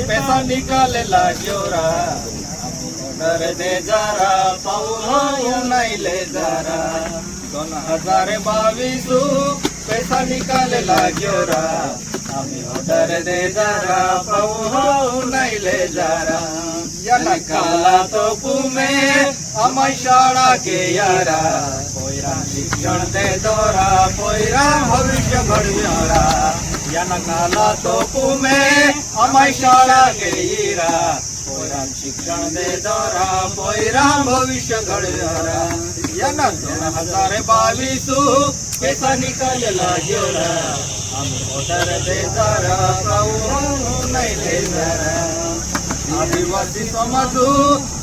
पैसा निकाले लाग्यो रा डर दे जरा पाहू नाही ले जरा 2022 पैसा निकाले लाग्यो रा आम्ही डर दे जरा पाहू नाही ले जरा या निकाला तो पुमे आम्हा शाळा के यारा पोयरा शिक्षण दे दोरा पोयरा भविष्य घडविणारा या नकाला तो पुमे आम्हा शाळा के येरा पोयरा शिक्षण दे दोरा पोयरा भविष्य घडविणारा या 2022 पैसा निकाले लाग्यो रा आम्ही डर दे जरा पाहू नाही ले जरा आदिवासी समाजू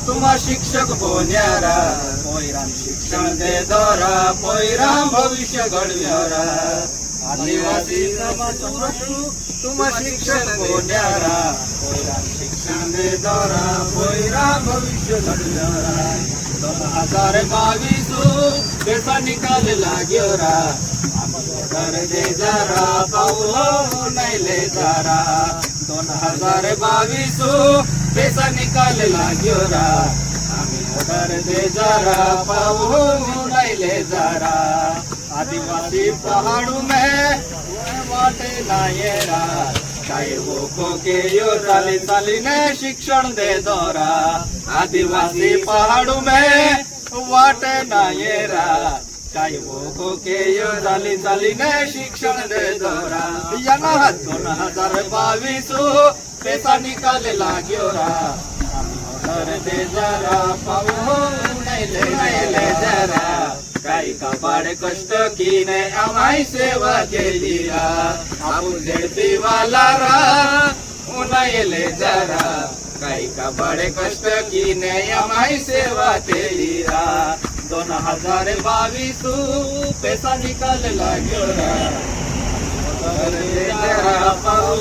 तुम्हा शिक्षक बोन्यारा पोयराम शिक्षण दे दोरा पोयराम भविष्य घडविणारा आदिवासी समाजू तुम्हा शिक्षक बोन्यारा पोयराम शिक्षण दे दोरा पोयराम भविष्य घडविणारा 2022 पैसा निकाले लाग्यो रा डर दे जरा पाहू नाही ले जरा 2022 पैसा निकाले लाग्यो रा आम्ही डर दे जरा पाहू नाही ले जरा आदिवासी पहाड़ू में वाटे नायरा काय वो के यो चाली चाली ने शिक्षण दे दोरा आदिवासी पहाड़ू में वाटे नायरा काय वो के यो चाली चाली ने शिक्षण दे दोरा या 2022 पैसा निकाले लाग्यो रा डर दे जरा पाहू नाही ले जरा काही काबाड कष्ट कीने आम्हाई सेवा केली रा आपण झेडपीवाला रा नाही ले जरा काही काबाड कष्ट कीने आम्हाई सेवा केली रा 2022 पैसा निकाले लाग्यो रा डर दे जरा पाहू